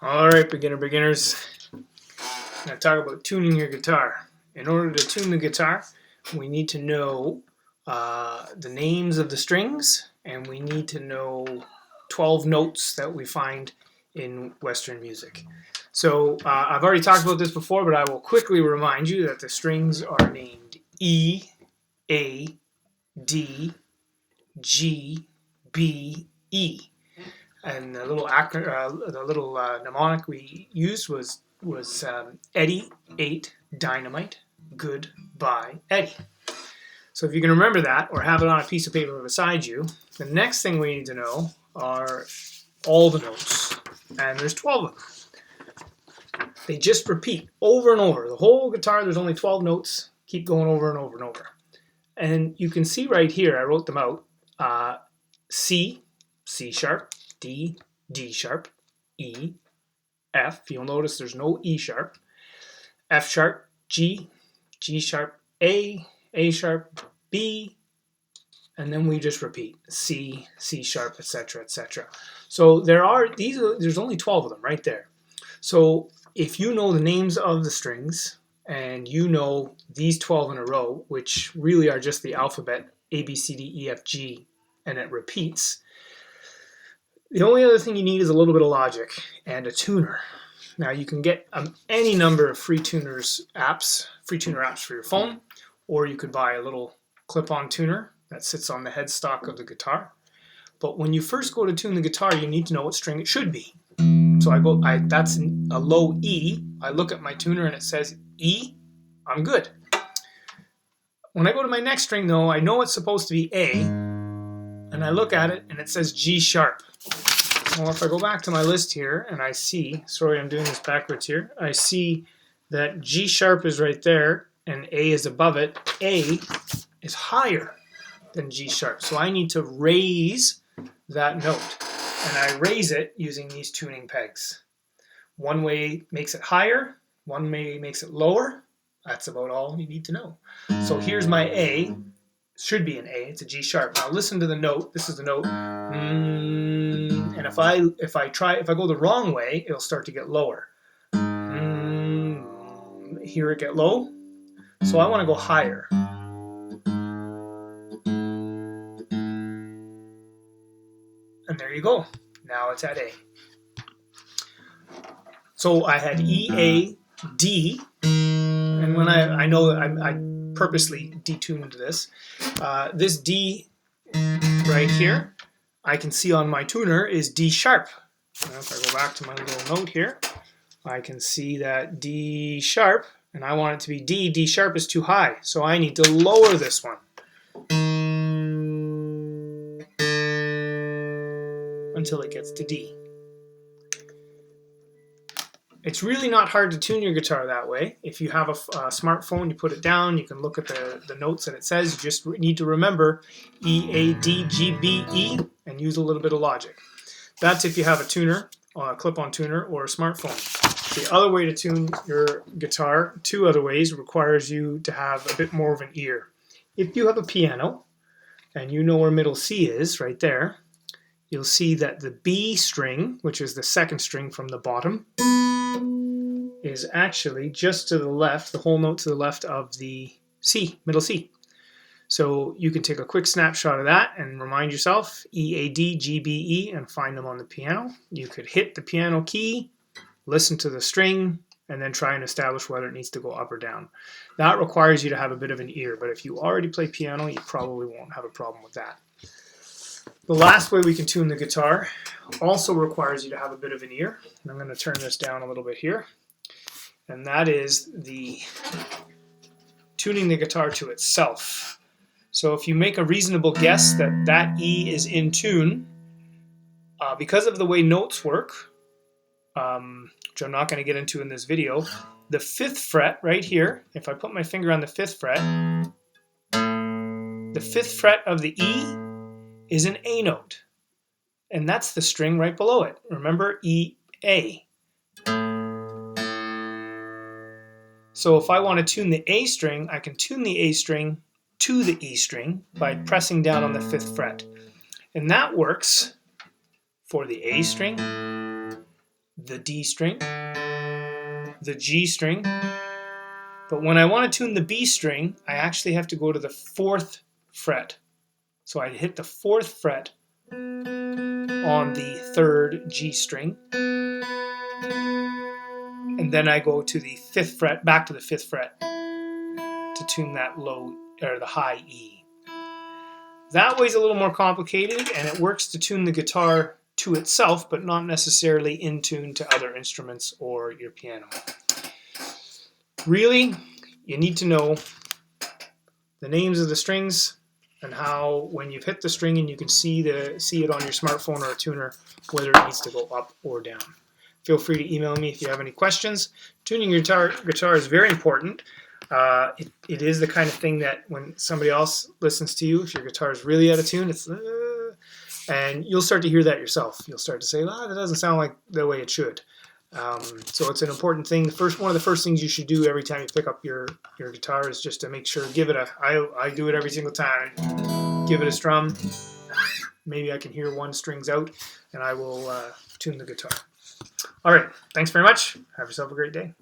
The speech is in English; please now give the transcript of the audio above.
Alright, beginners. I'm going to talk about tuning your guitar. In order to tune the guitar, we need to know the names of the strings, and we need to know 12 notes that we find in Western music. So I've already talked about this before, but I will quickly remind you that the strings are named E, A, D, G, B, E. And the little mnemonic we used was Eddie ate dynamite. Goodbye, Eddie. So if you can remember that or have it on a piece of paper beside you, the next thing we need to know are all the notes. And there's 12 of them. They just repeat over and over. The whole guitar, there's only 12 notes. Keep going over and over and over. And you can see right here, I wrote them out. C, C sharp, D, D sharp, E, F. You'll notice there's no E sharp. F sharp, G, G sharp, A sharp, B, and then we just repeat C, C sharp, etc., etc. So there's only 12 of them right there. So if you know the names of the strings and you know these 12 in a row, which really are just the alphabet A, B, C, D, E, F, G, and it repeats, the only other thing you need is a little bit of logic and a tuner. Now you can get any number of free tuner apps for your phone, or you could buy a little clip-on tuner that sits on the headstock of the guitar. But when you first go to tune the guitar, you need to know what string it should be. So that's a low E. I look at my tuner and it says E. I'm good. When I go to my next string, though, I know it's supposed to be A, and I look at it and it says G sharp. Well, if I go back to my list here and I see, sorry, I'm doing this backwards here, I see that G sharp is right there and A is above it. A is higher than G sharp, so I need to raise that note, and I raise it using these tuning pegs. One way makes it higher, one way makes it lower. That's about all you need to know. So here's my A. Should be an A. It's a G sharp. Now listen to the note. This is the note. And if I go the wrong way, it'll start to get lower. Hear it get low. So I want to go higher. And there you go. Now it's at A. So I had E, A, D, and when I know I purposely detuned this. This D right here, I can see on my tuner is D sharp. Now if I go back to my little note here, I can see that D sharp, and I want it to be D. D sharp is too high, so I need to lower this one until it gets to D. It's really not hard to tune your guitar that way. If you have a smartphone, you put it down, you can look at the notes that it says. You just need to remember E, A, D, G, B, E, and use a little bit of logic. That's if you have a tuner, a clip-on tuner, or a smartphone. The other way to tune your guitar, two other ways, requires you to have a bit more of an ear. If you have a piano, and you know where middle C is, right there, you'll see that the B string, which is the second string from the bottom, is actually just to the left, the whole note to the left of the C, middle C. So you can take a quick snapshot of that and remind yourself E, A, D, G, B, E, and find them on the piano. You could hit the piano key, listen to the string, and then try and establish whether it needs to go up or down. That requires you to have a bit of an ear, but if you already play piano, you probably won't have a problem with that. The last way we can tune the guitar also requires you to have a bit of an ear. And I'm going to turn this down a little bit here. And that is the tuning the guitar to itself. So if you make a reasonable guess that that E is in tune, because of the way notes work, which I'm not going to get into in this video, the 5th fret right here, if I put my finger on the 5th fret, the 5th fret of the E is an A note, and that's the string right below it. Remember, E, A. So if I want to tune the A string, I can tune the A string to the E string by pressing down on the 5th fret. And that works for the A string, the D string, the G string. But when I want to tune the B string, I actually have to go to the 4th fret. So I hit the 4th fret on the 3rd G string. And then I go to the 5th fret, back to the 5th fret to tune that low, or the high E. That way's a little more complicated, and it works to tune the guitar to itself, but not necessarily in tune to other instruments or your piano. Really, you need to know the names of the strings and how, when you've hit the string and you can see it on your smartphone or a tuner, whether it needs to go up or down. Feel free to email me if you have any questions. Tuning your guitar is very important. It is the kind of thing that when somebody else listens to you, if your guitar is really out of tune, it's and you'll start to hear that yourself. You'll start to say, that doesn't sound like the way it should. So it's an important thing. One of the first things you should do every time you pick up your guitar is just to make sure, I do it every single time. Give it a strum. Maybe I can hear one string's out, and I will tune the guitar. All right, thanks very much. Have yourself a great day.